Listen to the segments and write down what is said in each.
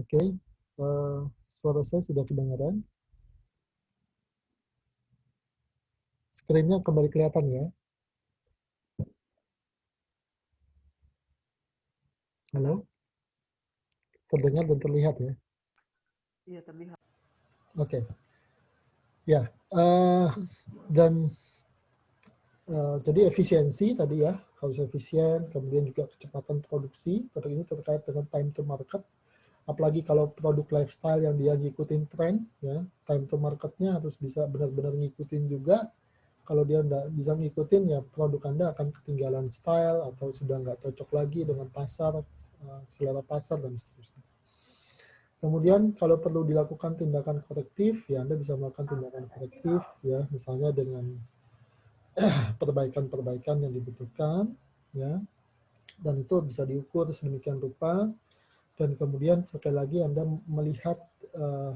Oke, suara saya sudah kedengaran. Screen-nya kembali kelihatan ya. Halo, terdengar dan terlihat ya. Iya, terlihat. Oke, ya. Dan jadi efisiensi tadi ya, harus efisien, kemudian juga kecepatan produksi. Ini terkait dengan time to market. Apalagi kalau produk lifestyle yang dia ngikutin tren, ya, time to marketnya harus bisa benar-benar ngikutin juga. Kalau dia nggak bisa ngikutin, ya produk Anda akan ketinggalan style atau sudah nggak cocok lagi dengan pasar, selera pasar, dan seterusnya. Kemudian kalau perlu dilakukan tindakan korektif, ya Anda bisa melakukan tindakan korektif, ya misalnya dengan perbaikan-perbaikan yang dibutuhkan, ya, dan itu bisa diukur sedemikian rupa. Dan kemudian sekali lagi Anda melihat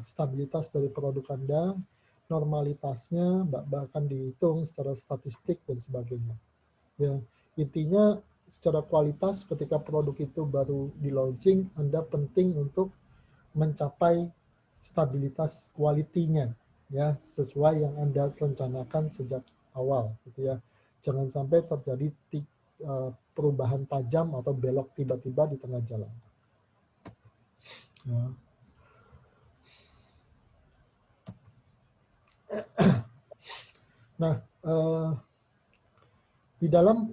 stabilitas dari produk Anda, normalitasnya, bahkan dihitung secara statistik dan sebagainya. Ya, intinya secara kualitas ketika produk itu baru di launching, Anda penting untuk mencapai stabilitas kualitinya, ya sesuai yang Anda rencanakan sejak awal, gitu ya. Jangan sampai terjadi perubahan tajam atau belok tiba-tiba di tengah jalan. Ya. Nah, di dalam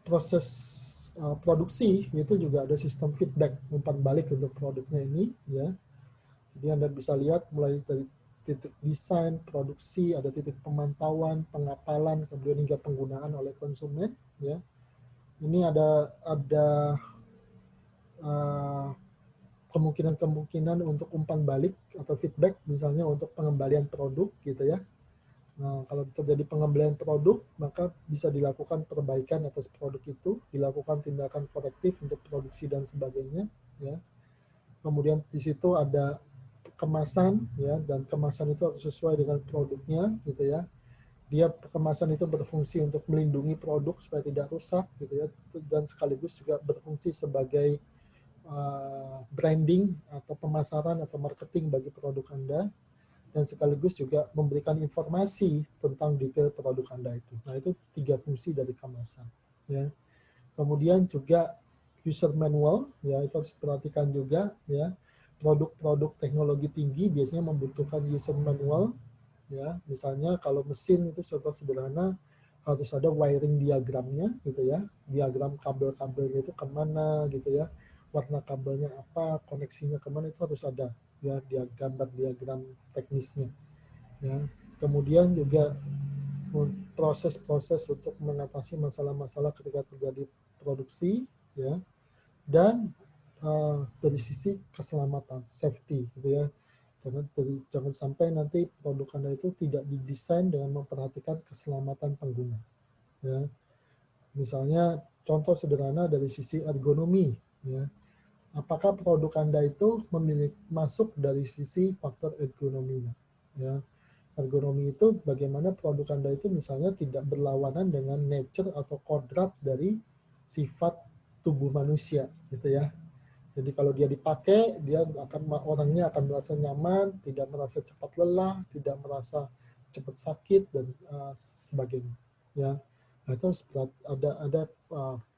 proses produksi itu juga ada sistem feedback umpan balik untuk produknya ini, ya. Jadi Anda bisa lihat mulai dari titik desain, produksi, ada titik pemantauan, pengapalan, kemudian hingga penggunaan oleh konsumen, ya. Ini ada kemungkinan-kemungkinan untuk umpan balik atau feedback, misalnya untuk pengembalian produk, gitu ya. Nah, kalau terjadi pengembalian produk, maka bisa dilakukan perbaikan atas produk itu, dilakukan tindakan korektif untuk produksi dan sebagainya, ya. Kemudian di situ ada kemasan, ya, dan kemasan itu harus sesuai dengan produknya, gitu ya. Dia kemasan itu berfungsi untuk melindungi produk supaya tidak rusak, gitu ya, dan sekaligus juga berfungsi sebagai branding atau pemasaran atau marketing bagi produk Anda, dan sekaligus juga memberikan informasi tentang detail produk Anda itu. Nah, itu 3 fungsi dari kemasan, ya. Kemudian juga user manual, ya, itu harus diperhatikan juga, ya. Produk-produk teknologi tinggi biasanya membutuhkan user manual, ya. Misalnya kalau mesin itu contoh sederhana harus ada wiring diagramnya, gitu ya. Diagram kabel-kabelnya itu kemana, gitu ya. Warna kabelnya apa, koneksinya kemana, itu harus ada, ya, gambar diagram teknisnya, ya. Kemudian juga proses-proses untuk mengatasi masalah-masalah ketika terjadi produksi, ya. Dan dari sisi keselamatan, safety, gitu ya. Jangan sampai nanti produk Anda itu tidak didesain dengan memperhatikan keselamatan pengguna, ya. Misalnya contoh sederhana dari sisi ergonomi, ya. Apakah produk Anda itu masuk dari sisi faktor ergonominya, ya. Ergonomi itu bagaimana produk Anda itu misalnya tidak berlawanan dengan nature atau kodrat dari sifat tubuh manusia, gitu ya. Jadi kalau dia dipakai, orangnya akan merasa nyaman, tidak merasa cepat lelah, tidak merasa cepat sakit, dan sebagainya, ya. Nah, itu ada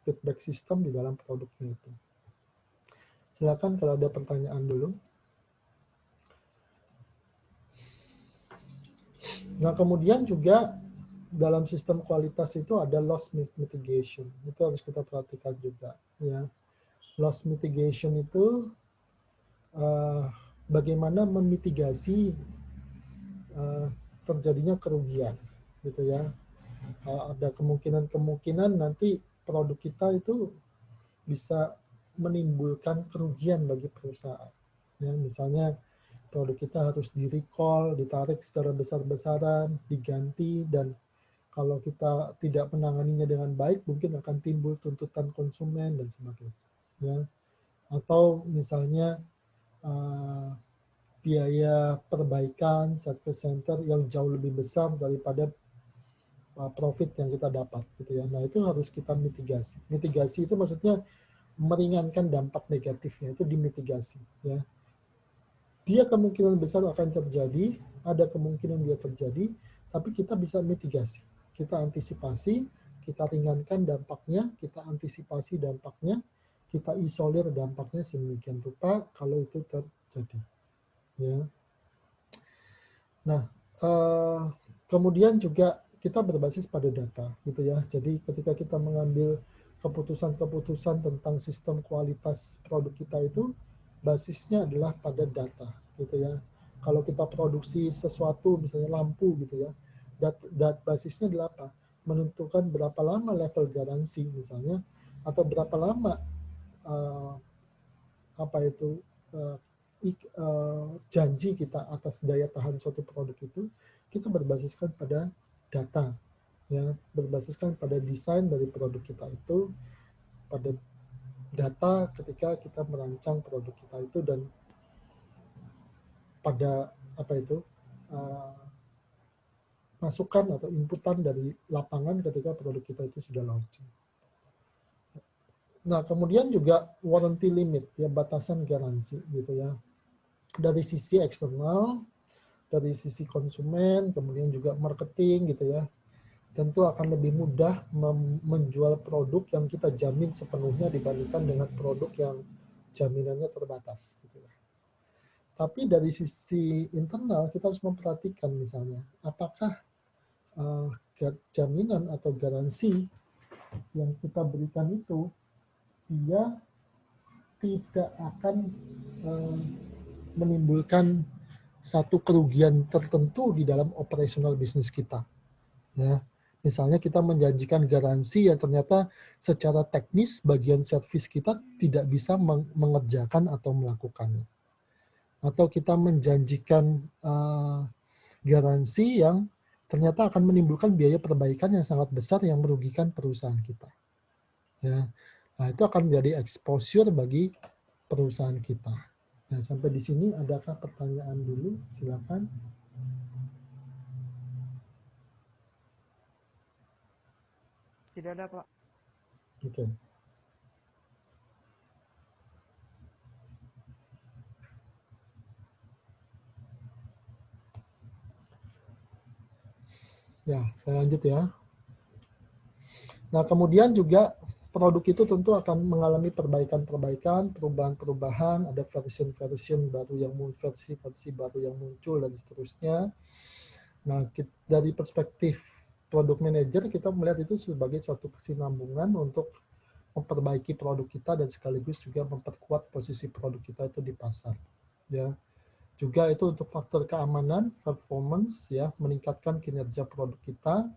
feedback system di dalam produknya itu. Silakan kalau ada pertanyaan dulu. Nah, kemudian juga dalam sistem kualitas itu ada loss mitigation. Itu harus kita perhatikan juga, ya. Loss mitigation itu bagaimana memitigasi terjadinya kerugian, gitu ya. Ada kemungkinan nanti produk kita itu bisa menimbulkan kerugian bagi perusahaan. Ya, misalnya produk kita harus di-recall, ditarik secara besar-besaran, diganti, dan kalau kita tidak menanganinya dengan baik, mungkin akan timbul tuntutan konsumen dan sebagainya. Ya. Atau misalnya biaya perbaikan service center yang jauh lebih besar daripada profit yang kita dapat, gitu ya. Nah, itu harus kita mitigasi. Mitigasi itu maksudnya meringankan dampak negatifnya, itu dimitigasi. Ya. Dia kemungkinan besar akan terjadi, ada kemungkinan dia terjadi, tapi kita bisa mitigasi. Kita antisipasi, kita ringankan dampaknya, kita antisipasi dampaknya, kita isolir dampaknya sedemikian rupa kalau itu terjadi. Ya. Nah, kemudian juga kita berbasis pada data, gitu ya. Jadi ketika kita mengambil keputusan-keputusan tentang sistem kualitas produk kita itu, basisnya adalah pada data, gitu ya. Kalau kita produksi sesuatu, misalnya lampu, gitu ya, basisnya adalah apa? Menentukan berapa lama level garansi, misalnya, atau berapa lama uh, apa itu uh, janji kita atas daya tahan suatu produk itu, kita berbasiskan pada data, ya, berbasiskan pada desain dari produk kita itu, pada data ketika kita merancang produk kita itu, dan pada apa itu uh, masukan atau inputan dari lapangan ketika produk kita itu sudah launching. Nah, kemudian juga warranty limit, ya, batasan garansi, gitu ya. Dari sisi eksternal, dari sisi konsumen, kemudian juga marketing, gitu ya, tentu akan lebih mudah menjual produk yang kita jamin sepenuhnya dibandingkan dengan produk yang jaminannya terbatas, gitu ya. Tapi dari sisi internal kita harus memperhatikan, misalnya apakah uh, jaminan atau garansi yang kita berikan itu dia tidak akan uh, menimbulkan satu kerugian tertentu di dalam operasional bisnis kita. Ya, misalnya kita menjanjikan garansi yang ternyata secara teknis bagian servis kita tidak bisa mengerjakan atau melakukannya. Atau kita menjanjikan garansi yang ternyata akan menimbulkan biaya perbaikan yang sangat besar yang merugikan perusahaan kita. Ya, nah itu akan menjadi exposure bagi perusahaan kita. Nah, sampai di sini adakah pertanyaan dulu? Silakan. Tidak ada, Pak. Oke. Ya, saya lanjut ya. Nah, kemudian juga produk itu tentu akan mengalami perbaikan-perbaikan, perubahan-perubahan, ada version-version baru yang versi-versi baru yang muncul dan seterusnya. Nah, dari perspektif produk manager kita melihat itu sebagai suatu kesinambungan untuk memperbaiki produk kita dan sekaligus juga memperkuat posisi produk kita itu di pasar. Ya. Juga itu untuk faktor keamanan, performance, ya, meningkatkan kinerja produk kita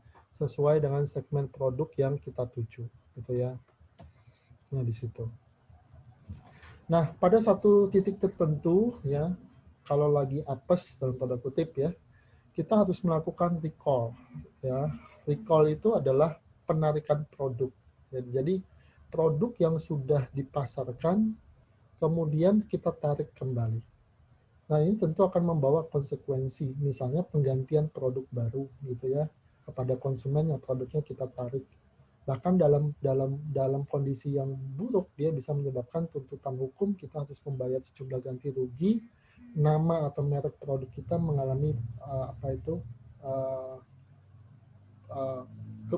sesuai dengan segmen produk yang kita tuju, gitu ya. Nah, di situ. Nah, pada satu titik tertentu, ya, kalau lagi apes dalam tanda kutip, ya, kita harus melakukan recall, ya. Recall itu adalah penarikan produk. Ya, jadi produk yang sudah dipasarkan kemudian kita tarik kembali. Nah, ini tentu akan membawa konsekuensi, misalnya penggantian produk baru, gitu ya, kepada konsumen yang produknya kita tarik. Bahkan dalam kondisi yang buruk, dia bisa menyebabkan tuntutan hukum, kita harus membayar sejumlah ganti rugi, nama atau merek produk kita mengalami apa itu uh, uh, ke,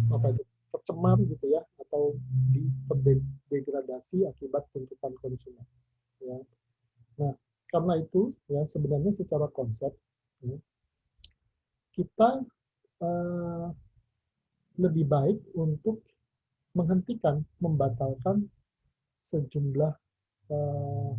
apa itu tercemar, gitu ya, atau degradasi akibat tuntutan konsumen. Ya. Nah, karena itu, ya, sebenarnya secara konsep, ya, kita uh, lebih baik untuk menghentikan, membatalkan sejumlah uh,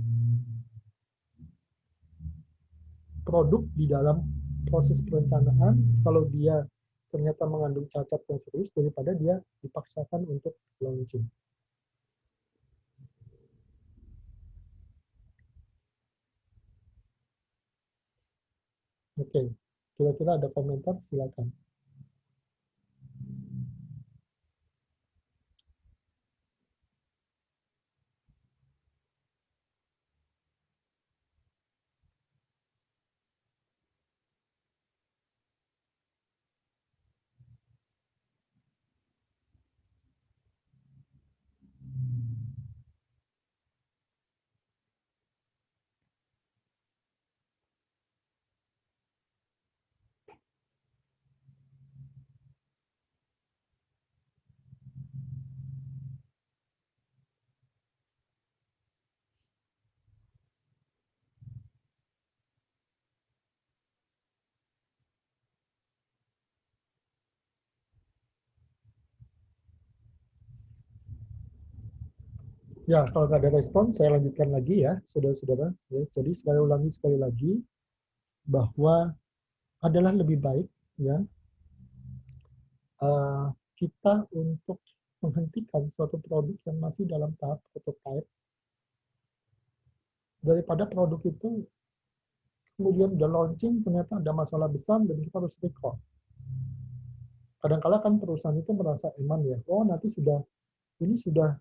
produk di dalam proses perencanaan kalau dia ternyata mengandung cacat yang serius daripada dia dipaksakan untuk launching. Oke, kira-kira ada komentar, silakan. Ya, kalau nggak ada respon, saya lanjutkan lagi ya, saudara-saudara. Ya, jadi sekali lagi bahwa adalah lebih baik ya eh, kita untuk menghentikan suatu produk yang masih dalam tahap prototype daripada produk itu kemudian udah launching ternyata ada masalah besar dan kita harus recall. Kadang-kala kan perusahaan itu merasa aman ya, oh nanti ini sudah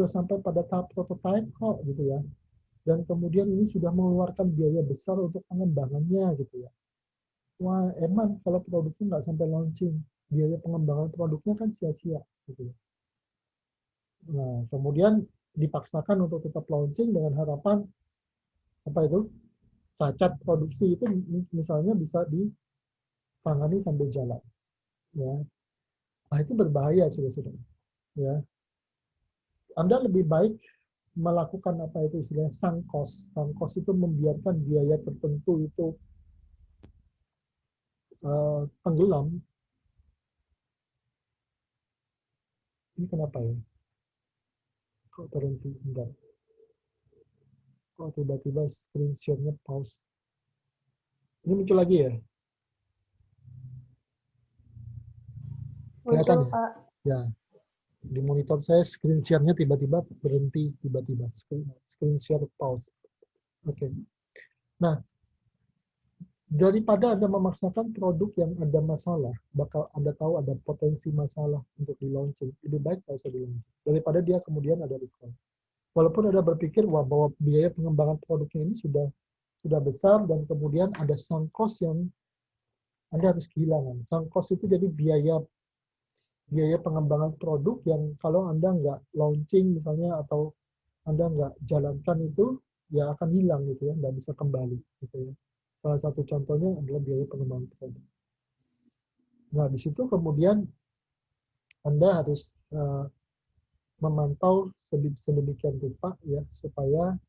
sampai pada tahap prototype kok gitu ya. Dan kemudian ini sudah mengeluarkan biaya besar untuk pengembangannya gitu ya. Wah, eman kalau produknya nggak sampai launching, biaya pengembangan produknya kan sia-sia gitu ya. Nah, kemudian dipaksakan untuk tetap launching dengan harapan apa itu cacat produksi itu misalnya bisa ditangani sambil jalan. Ya, nah itu berbahaya sudah. Ya, Anda lebih baik melakukan apa itu istilahnya sunk cost. Sunk cost itu membiarkan biaya tertentu itu tenggelam. Ini kenapa ya? Kok berhenti? Enggak. Kok tiba-tiba screen share-nya pause? Ini muncul lagi ya? Muncul, Kelihatan ya? Pak. Ya, di monitor saya screen share-nya tiba-tiba berhenti, tiba-tiba screen share pause. Oke. Nah, daripada Anda memaksakan produk yang ada masalah, bakal Anda tahu ada potensi masalah untuk di-launching, lebih baik nggak usah di-launching. Daripada dia kemudian ada recall. Walaupun Anda berpikir wah bahwa biaya pengembangan produknya ini sudah besar dan kemudian ada sunk cost yang Anda harus kehilangan. Sunk cost itu jadi biaya pengembangan produk yang kalau Anda nggak launching misalnya atau Anda nggak jalankan itu ya akan hilang gitu ya, nggak bisa kembali gitu ya. Salah satu contohnya adalah biaya pengembangan produk. Nah, di situ kemudian Anda harus memantau sedemikian rupa ya supaya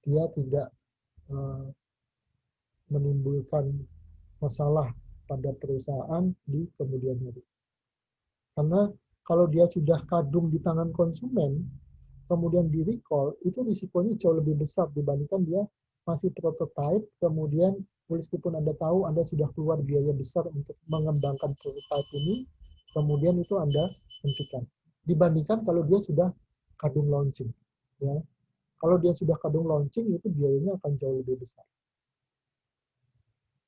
dia tidak uh, menimbulkan masalah pada perusahaan di kemudian hari. Karena kalau dia sudah kadung di tangan konsumen, kemudian di recall, itu risikonya jauh lebih besar dibandingkan dia masih prototype, kemudian meskipun Anda tahu Anda sudah keluar biaya besar untuk mengembangkan prototype ini, kemudian itu Anda hentikan. Dibandingkan kalau dia sudah kadung launching. Ya. Kalau dia sudah kadung launching, itu biayanya akan jauh lebih besar.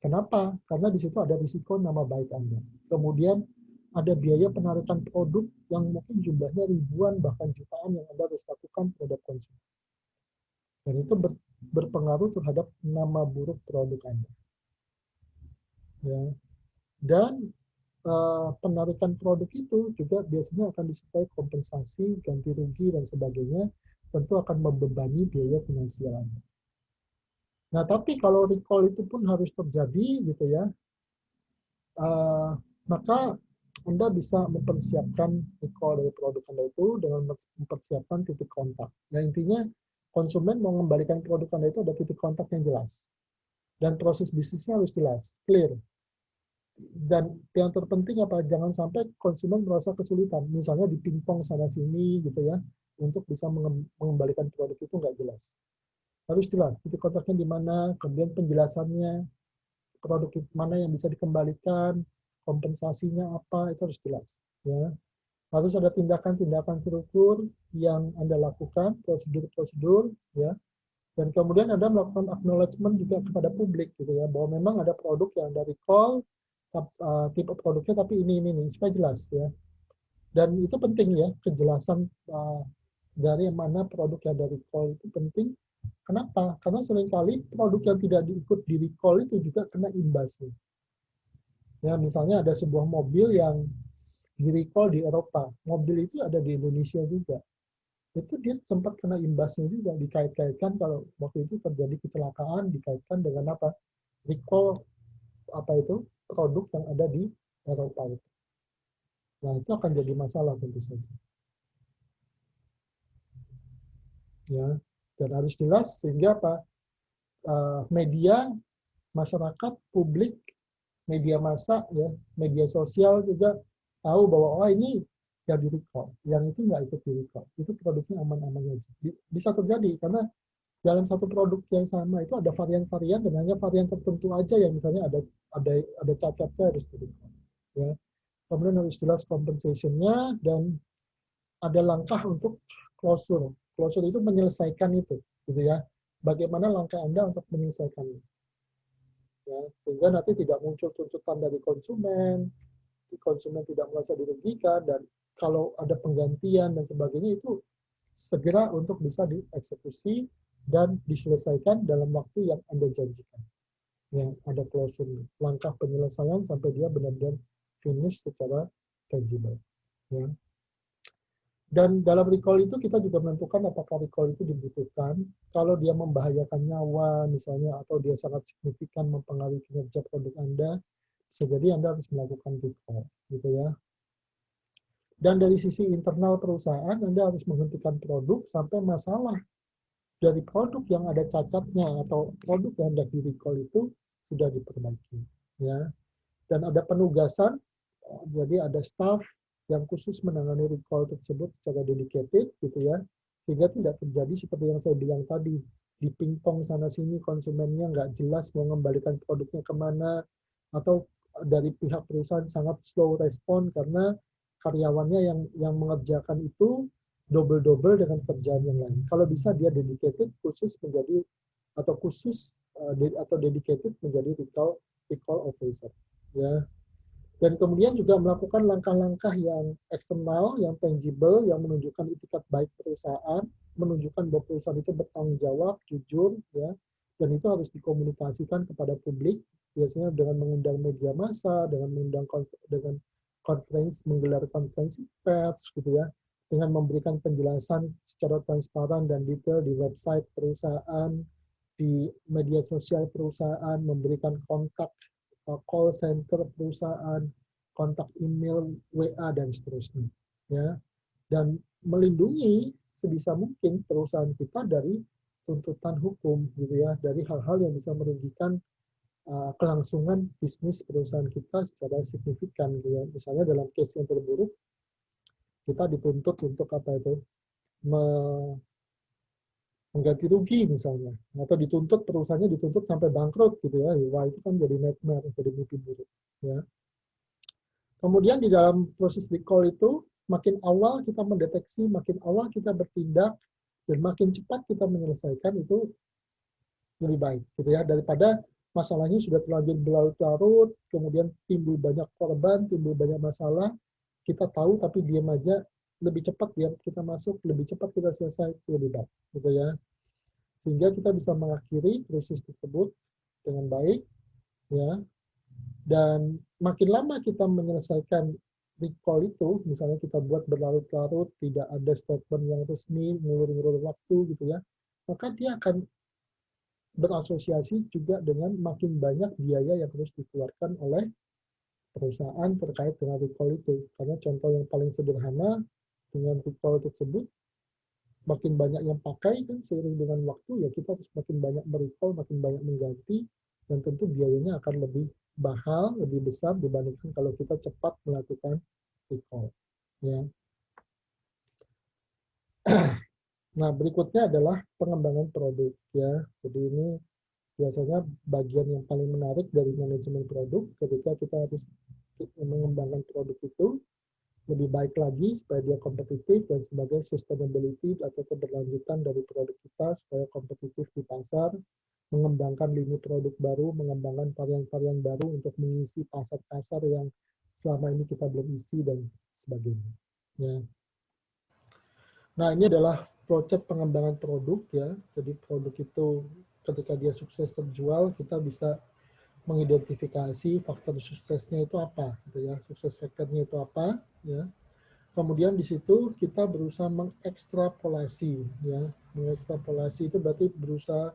Kenapa? Karena di situ ada risiko nama baik Anda. Kemudian ada biaya penarikan produk yang mungkin jumlahnya ribuan bahkan jutaan yang Anda harus lakukan terhadap konsumen. Dan itu berpengaruh terhadap nama buruk produk Anda. Ya. Dan penarikan produk itu juga biasanya akan disertai kompensasi, ganti rugi, dan sebagainya. Tentu akan membebani biaya finansial Anda. Nah, tapi kalau recall itu pun harus terjadi, gitu ya, maka Anda bisa mempersiapkan recall dari produk Anda itu dengan mempersiapkan titik kontak. Nah, intinya konsumen mau mengembalikan produk Anda itu ada titik kontak yang jelas. Dan proses bisnisnya harus jelas, clear. Dan yang terpenting apa? Jangan sampai konsumen merasa kesulitan. Misalnya di pingpong sana-sini gitu ya, untuk bisa mengembalikan produk itu nggak jelas. Harus jelas, titik kontaknya di mana, kemudian penjelasannya, produk mana yang bisa dikembalikan, kompensasinya apa, itu harus jelas. Ya. Harus ada tindakan-tindakan terukur yang Anda lakukan, prosedur-prosedur, ya. Dan kemudian Anda melakukan acknowledgement juga kepada publik, gitu ya, bahwa memang ada produk yang Anda recall, tipe produknya tapi ini, supaya jelas, ya. Dan itu penting ya, kejelasan dari mana produk yang dari recall itu penting. Kenapa? Karena seringkali produk yang tidak diikut di recall itu juga kena imbasnya. Ya, misalnya ada sebuah mobil yang di recall di Eropa, mobil itu ada di Indonesia juga. Itu dia sempat kena imbasnya juga, dikait-kaitkan kalau waktu itu terjadi kecelakaan, dikaitkan dengan apa? Recall apa itu produk yang ada di Eropa itu. Nah, itu akan jadi masalah tentu saja. Ya, dan harus jelas sehingga apa? Media, masyarakat, publik, media massa, ya, media sosial juga tahu bahwa oh ini ya di recall, yang itu nggak ikut di recall, itu produknya aman-aman aja. Bisa terjadi karena dalam satu produk yang sama itu ada varian-varian dan hanya varian tertentu aja yang misalnya ada cacatnya harus di recall. Ya. Kemudian harus jelas compensation-nya dan ada langkah untuk closure. Closure itu menyelesaikan itu, gitu ya. Bagaimana langkah Anda untuk menyelesaikannya? Ya, sehingga nanti tidak muncul tuntutan dari konsumen tidak merasa dirugikan, dan kalau ada penggantian dan sebagainya itu segera untuk bisa dieksekusi dan diselesaikan dalam waktu yang Anda janjikan. Yang ada closure, langkah penyelesaian sampai dia benar-benar finish secara tangible. Ya. Dan dalam recall itu kita juga menentukan apakah recall itu dibutuhkan. Kalau dia membahayakan nyawa misalnya, atau dia sangat signifikan mempengaruhi kinerja produk Anda, bisa jadi Anda harus melakukan recall, gitu ya. Dan dari sisi internal perusahaan, Anda harus menghentikan produk sampai masalah dari produk yang ada cacatnya atau produk yang hendak di recall itu sudah diperbaiki. Ya. Dan ada penugasan, jadi ada staff yang khusus menangani recall tersebut secara dedicated, gitu ya, sehingga tidak terjadi seperti yang saya bilang tadi, di pingpong sana sini konsumennya nggak jelas mau mengembalikan produknya kemana, atau dari pihak perusahaan sangat slow respon karena karyawannya yang mengerjakan itu double-double dengan kerjaan yang lain. Kalau bisa dia dedicated khusus menjadi atau khusus atau dedicated menjadi recall officer, ya. Dan kemudian juga melakukan langkah-langkah yang eksternal, yang tangible, yang menunjukkan itikat baik perusahaan, menunjukkan bahwa perusahaan itu bertanggung jawab, jujur, ya, dan itu harus dikomunikasikan kepada publik, biasanya dengan mengundang media massa, dengan menggelar konferensi pers, gitu ya, dengan memberikan penjelasan secara transparan dan detail di website perusahaan, di media sosial perusahaan, memberikan kontak call center perusahaan, kontak email, WA, dan seterusnya. Ya. Dan melindungi sebisa mungkin perusahaan kita dari tuntutan hukum, gitu ya, dari hal-hal yang bisa merugikan kelangsungan bisnis perusahaan kita secara signifikan, gitu ya. Misalnya dalam case yang terburuk, kita dituntut untuk apa itu, mengganti rugi misalnya, atau dituntut perusahaannya dituntut sampai bangkrut, gitu ya. Wah, itu kan jadi nightmare, jadi mimpi buruk, ya. Kemudian di dalam proses recall itu, makin awal kita mendeteksi, makin awal kita bertindak, dan makin cepat kita menyelesaikan itu lebih baik, gitu ya, daripada masalahnya sudah terlanjur berlarut-larut, kemudian timbul banyak korban, timbul banyak masalah, kita tahu tapi diam aja, lebih cepat ya kita masuk, lebih cepat kita selesai, lebih baik, gitu ya, sehingga kita bisa mengakhiri krisis tersebut dengan baik, ya. Dan makin lama kita menyelesaikan recall itu, misalnya kita buat berlarut-larut, tidak ada statement yang resmi, ngulur-ngulur waktu, gitu ya, maka dia akan berasosiasi juga dengan makin banyak biaya yang harus dikeluarkan oleh perusahaan terkait dengan recall itu. Karena contoh yang paling sederhana, dengan recall tersebut, makin banyak yang pakai, kan seiring dengan waktu, ya kita harus makin banyak merecall, makin banyak mengganti, dan tentu biayanya akan lebih mahal, lebih besar dibandingkan kalau kita cepat melakukan recall. Ya. Nah, berikutnya adalah pengembangan produk, ya. Jadi ini biasanya bagian yang paling menarik dari manajemen produk, ketika kita harus mengembangkan produk itu lebih baik lagi supaya dia kompetitif, dan sebagai sustainability atau keberlanjutan dari produk kita supaya kompetitif di pasar, mengembangkan lini produk baru, mengembangkan varian-varian baru untuk mengisi pasar-pasar yang selama ini kita belum isi, dan sebagainya. Ya. Nah, ini adalah proses pengembangan produk, ya. Jadi produk itu ketika dia sukses terjual, kita bisa mengidentifikasi faktor suksesnya itu apa, gitu ya. Sukses faktornya itu apa, ya. Kemudian di situ kita berusaha mengekstrapolasi, ya. Mengekstrapolasi itu berarti berusaha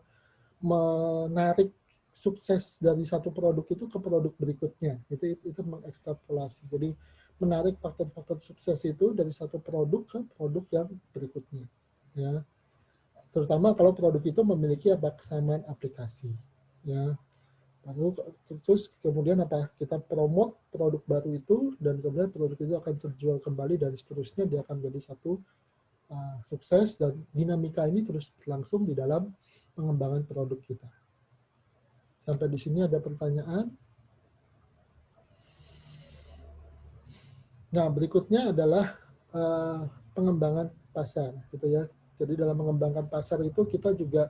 menarik sukses dari satu produk itu ke produk berikutnya. Itu mengekstrapolasi. Jadi menarik faktor-faktor sukses itu dari satu produk ke produk yang berikutnya. Ya. Terutama kalau produk itu memiliki kesamaan aplikasi. Ya. Lalu terus kemudian apa? Kita promote produk baru itu dan kemudian produk itu akan terjual kembali dan seterusnya dia akan jadi satu sukses dan dinamika ini terus berlangsung di dalam pengembangan produk kita. Sampai di sini ada pertanyaan? Nah, berikutnya adalah pengembangan pasar, gitu ya. Jadi dalam mengembangkan pasar itu kita juga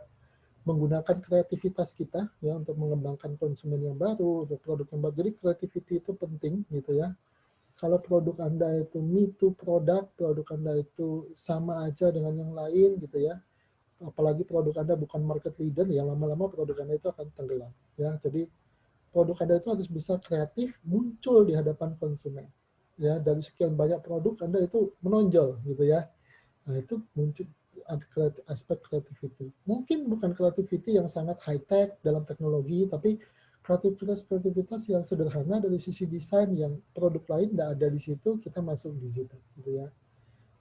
menggunakan kreativitas kita ya untuk mengembangkan konsumen yang baru, untuk produk yang baru. Jadi creativity itu penting, gitu ya. Kalau produk Anda itu me too produk Anda itu sama aja dengan yang lain, gitu ya. Apalagi produk Anda bukan market leader, ya lama-lama produk Anda itu akan tenggelam. Ya, jadi produk Anda itu harus bisa kreatif, muncul di hadapan konsumen. Ya, dari sekian banyak produk Anda itu menonjol gitu ya. Nah, itu muncul aspek creativity. Mungkin bukan creativity yang sangat high tech dalam teknologi, tapi kreativitas yang sederhana dari sisi desain yang produk lain tidak ada di situ, kita masuk di situ gitu ya.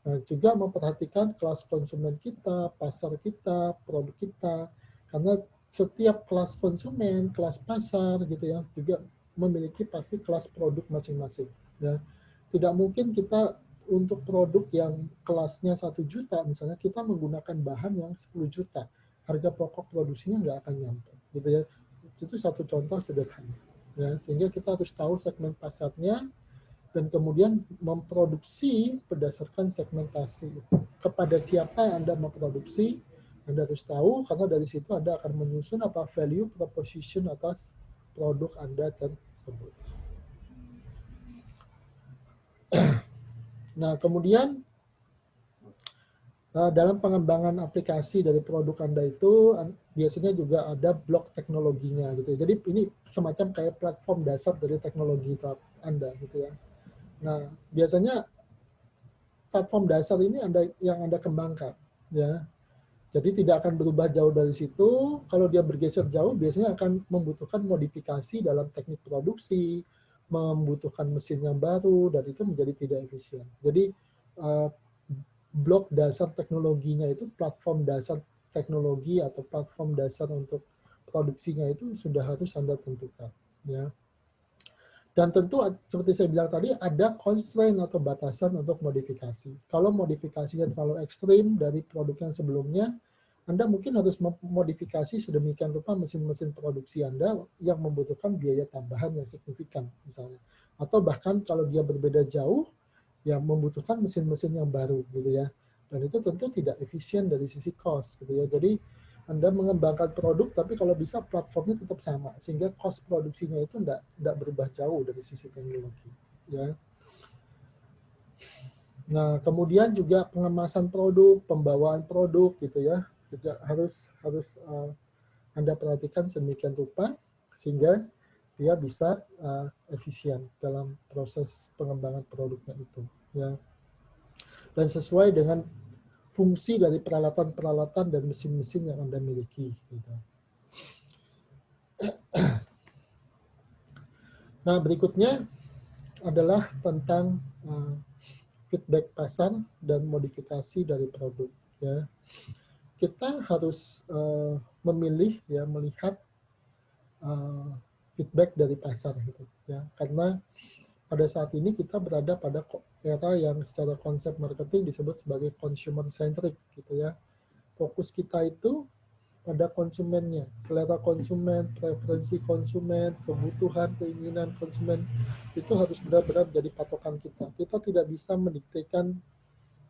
Nah, juga memperhatikan kelas konsumen kita, pasar kita, produk kita, karena setiap kelas konsumen, kelas pasar gitu ya, juga memiliki pasti kelas produk masing-masing. Ya. Tidak mungkin kita untuk produk yang kelasnya 1 juta, misalnya kita menggunakan bahan yang 10 juta, harga pokok produksinya nggak akan nyampe, gitu ya. Itu satu contoh sederhana. Ya, sehingga kita harus tahu segmen pasarnya, dan kemudian memproduksi berdasarkan segmentasi. Kepada siapa yang Anda memproduksi, Anda harus tahu, karena dari situ Anda akan menyusun apa value proposition atas produk Anda tersebut. Nah, kemudian dalam pengembangan aplikasi dari produk Anda itu biasanya juga ada blok teknologinya gitu. Jadi ini semacam kayak platform dasar dari teknologi Anda gitu ya. Nah, biasanya platform dasar ini yang Anda kembangkan, ya. Jadi tidak akan berubah jauh dari situ. Kalau dia bergeser jauh, biasanya akan membutuhkan modifikasi dalam teknik produksi, membutuhkan mesin yang baru, dan itu menjadi tidak efisien. Jadi blok dasar teknologinya itu, platform dasar teknologi atau platform dasar untuk produksinya itu sudah harus Anda tentukan, ya. Dan tentu seperti saya bilang tadi ada constraint atau batasan untuk modifikasi. Kalau modifikasinya terlalu ekstrim dari produk yang sebelumnya, Anda mungkin harus memodifikasi sedemikian rupa mesin-mesin produksi Anda yang membutuhkan biaya tambahan yang signifikan misalnya. Atau bahkan kalau dia berbeda jauh, ya membutuhkan mesin-mesin yang baru gitu ya. Dan itu tentu tidak efisien dari sisi cost gitu ya. Jadi Anda mengembangkan produk, tapi kalau bisa platformnya tetap sama, sehingga cost produksinya itu tidak berubah jauh dari sisi teknologi. Ya. Nah, kemudian juga pengemasan produk, pembawaan produk, gitu ya, juga harus Anda perhatikan sedemikian rupa, sehingga dia bisa efisien dalam proses pengembangan produknya itu. Ya. Dan sesuai dengan fungsi dari peralatan-peralatan dan mesin-mesin yang Anda miliki. Gitu. Nah, berikutnya adalah tentang feedback pasar dan modifikasi dari produk. Ya. Kita harus memilih, ya, melihat feedback dari pasar, gitu, ya. Karena pada saat ini kita berada pada era yang secara konsep marketing disebut sebagai consumer centric, gitu ya. Fokus kita itu pada konsumennya, selera konsumen, preferensi konsumen, kebutuhan, keinginan konsumen, itu harus benar-benar jadi patokan kita. Kita tidak bisa mendiktekan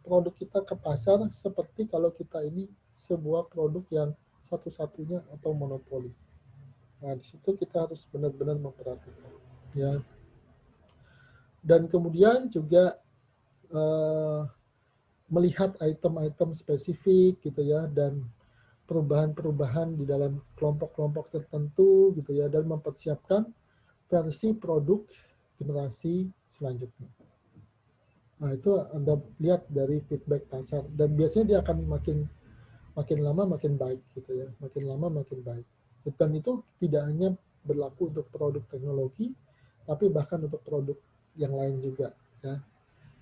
produk kita ke pasar seperti kalau kita ini sebuah produk yang satu-satunya atau monopoli. Nah, di situ kita harus benar-benar memperhatikan. Ya. Dan kemudian juga melihat item-item spesifik gitu ya, dan perubahan-perubahan di dalam kelompok-kelompok tertentu gitu ya, dan mempersiapkan versi produk generasi selanjutnya. Nah, itu Anda lihat dari feedback pasar, dan biasanya dia akan makin lama makin baik gitu ya, makin lama makin baik. Dan itu tidak hanya berlaku untuk produk teknologi, tapi bahkan untuk produk yang lain juga ya.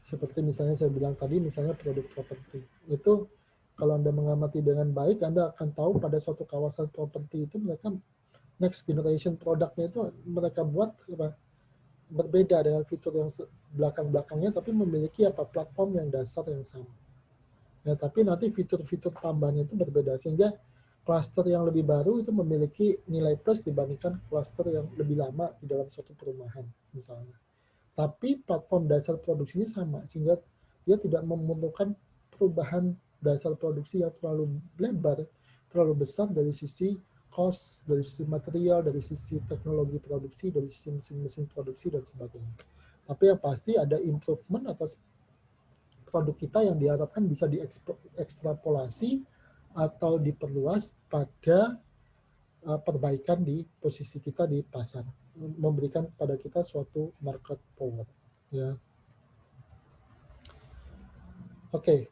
Seperti misalnya saya bilang tadi, misalnya produk properti. Itu kalau Anda mengamati dengan baik, Anda akan tahu pada suatu kawasan properti itu mereka next generation produknya itu mereka buat apa, berbeda dengan fitur yang belakang-belakangnya, tapi memiliki apa, platform yang dasar yang sama. Ya, tapi nanti fitur-fitur tambahannya itu berbeda, sehingga cluster yang lebih baru itu memiliki nilai plus dibandingkan cluster yang lebih lama di dalam suatu perumahan misalnya. Tapi platform dasar produksinya sama, sehingga dia tidak memerlukan perubahan dasar produksi yang terlalu lebar, terlalu besar dari sisi cost, dari sisi material, dari sisi teknologi produksi, dari sisi mesin-mesin produksi, dan sebagainya. Tapi yang pasti ada improvement atas produk kita yang diharapkan bisa diekstrapolasi atau diperluas pada perbaikan di posisi kita di pasar, memberikan pada kita suatu market power. Ya, oke,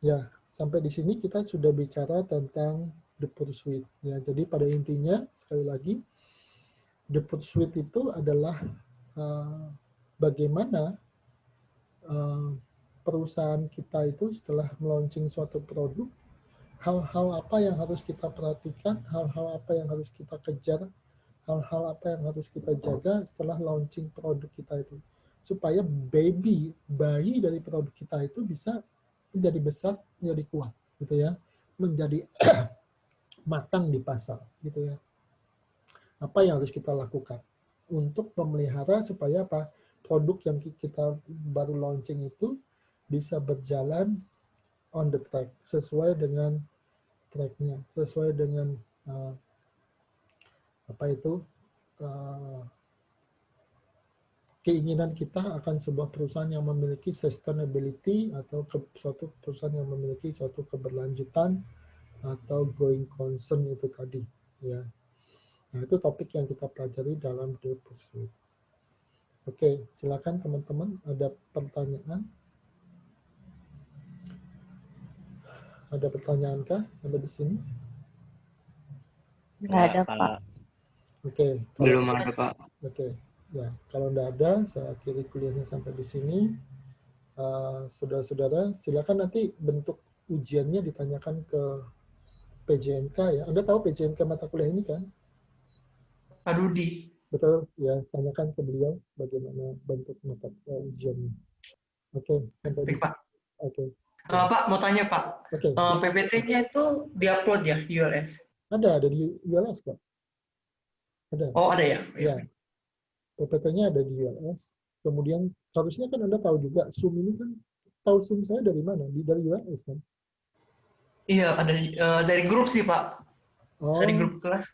ya sampai di sini kita sudah bicara tentang the pursuit. Ya, jadi pada intinya sekali lagi, the pursuit itu adalah bagaimana perusahaan kita itu setelah melaunching suatu produk, hal-hal apa yang harus kita perhatikan, hal-hal apa yang harus kita kejar, hal-hal apa yang harus kita jaga setelah launching produk kita itu, supaya bayi dari produk kita itu bisa menjadi besar, menjadi kuat, gitu ya, menjadi matang di pasar, gitu ya. Apa yang harus kita lakukan untuk memelihara supaya apa, produk yang kita baru launching itu bisa berjalan on the track, sesuai dengan tracknya, sesuai dengan apa itu, keinginan kita akan sebuah perusahaan yang memiliki sustainability, atau suatu perusahaan yang memiliki suatu keberlanjutan atau going concern itu tadi, ya. Nah, itu topik yang kita pelajari dalam The Pursuit. Oke, silakan teman-teman, ada pertanyaan? Ada pertanyaankah sampai di sini? Nggak ada, Pak. Oke, Belum ada, Pak. Oke, ya kalau tidak ada, saya akhiri kuliahnya sampai di sini. Saudara-saudara, silakan nanti bentuk ujiannya ditanyakan ke PJMK ya. Anda tahu PJMK mata kuliah ini kan? Pak Dudi. Betul ya, tanyakan ke beliau bagaimana bentuk mata ujiannya. Oke, sampai di. Baik, Pak. Oke. Pak, mau tanya, Pak. Oke. PPT-nya itu diupload ya di ULS? Ada di ULS kok. Ada. Oh, ada ya? Ya. PPT-nya ada di ULS. Kemudian harusnya kan Anda tahu juga, Zoom ini kan, tahu Zoom saya dari mana? Dari ULS kan? Iya, ada dari grup sih, Pak. Oh. Dari grup kelas.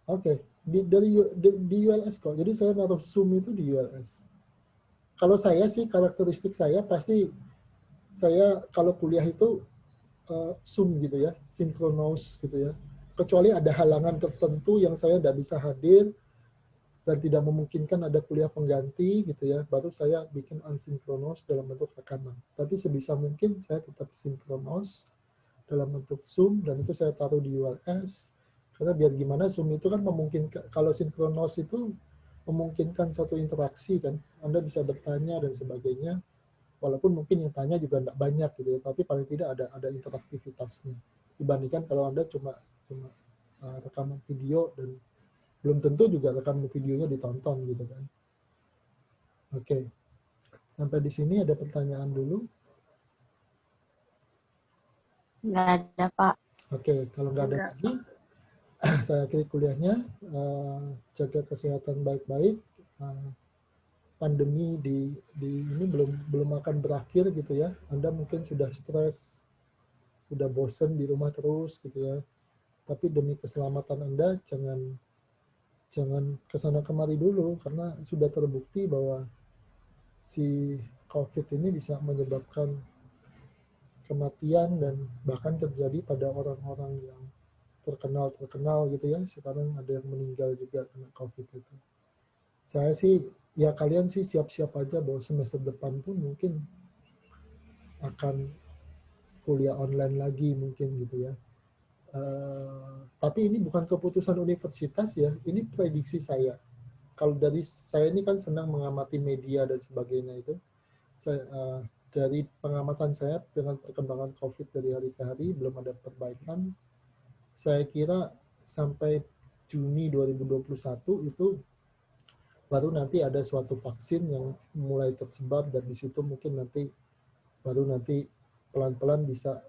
Oke. Di ULS kok. Jadi saya naruh Zoom itu di ULS. Kalau saya sih, karakteristik saya pasti, saya kalau kuliah itu Zoom gitu ya, sinkronos gitu ya. Kecuali ada halangan tertentu yang saya tidak bisa hadir dan tidak memungkinkan ada kuliah pengganti gitu ya, baru saya bikin asinkronos dalam bentuk rekaman. Tapi sebisa mungkin saya tetap sinkronos dalam bentuk Zoom, dan itu saya taruh di ULS, karena biar gimana Zoom itu kan memungkinkan, kalau sinkronos itu memungkinkan satu interaksi kan, Anda bisa bertanya dan sebagainya, walaupun mungkin yang tanya juga tidak banyak gitu ya, tapi paling tidak ada interaktivitasnya, dibandingkan kalau Anda cuma rekaman video, dan belum tentu juga rekaman videonya ditonton gitu kan. Oke, sampai di sini ada pertanyaan dulu? Nggak ada, Pak. Oke, kalau nggak ada lagi, saya akhiri kuliahnya. Jaga kesehatan baik-baik. Pandemi di ini belum akan berakhir gitu ya. Anda mungkin sudah stres, sudah bosen di rumah terus gitu ya. Tapi demi keselamatan Anda, jangan kesana kemari dulu, karena sudah terbukti bahwa si COVID ini bisa menyebabkan kematian dan bahkan terjadi pada orang-orang yang terkenal gitu ya. Sekarang ada yang meninggal juga kena COVID itu. Saya sih, ya kalian sih siap-siap aja bahwa semester depan pun mungkin akan kuliah online lagi mungkin gitu ya. Tapi ini bukan keputusan universitas ya, ini prediksi saya. Kalau dari saya ini kan senang mengamati media dan sebagainya itu. Dari pengamatan saya dengan perkembangan COVID dari hari ke hari belum ada perbaikan. Saya kira sampai Juni 2021 itu baru nanti ada suatu vaksin yang mulai tersebar, dan di situ mungkin nanti baru nanti pelan-pelan bisa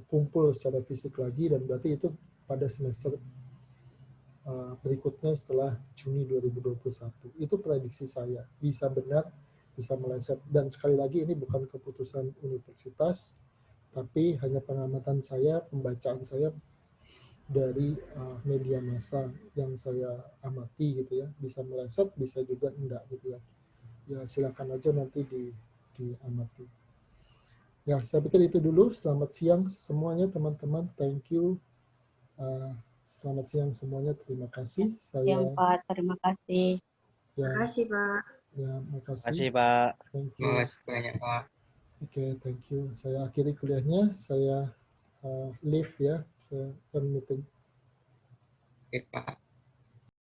kumpul secara fisik lagi, dan berarti itu pada semester berikutnya setelah Juni 2021. Itu prediksi saya. Bisa benar, bisa meleset. Dan sekali lagi ini bukan keputusan universitas, tapi hanya pengamatan saya, pembacaan saya dari media massa yang saya amati gitu ya. Bisa meleset, bisa juga enggak gitu ya. Ya silakan aja nanti diamati. Ya, saya pikir itu dulu. Selamat siang semuanya teman-teman. Thank you. Selamat siang semuanya. Terima kasih. Yang Pak, terima kasih. Ya, Makasih, Pak. ya, Makasih, makasih. Pak. Thank you. Terima kasih banyak, Pak. Oke, thank you. Saya akhiri kuliahnya. Saya leave ya. Saya meeting. Oke, Pak.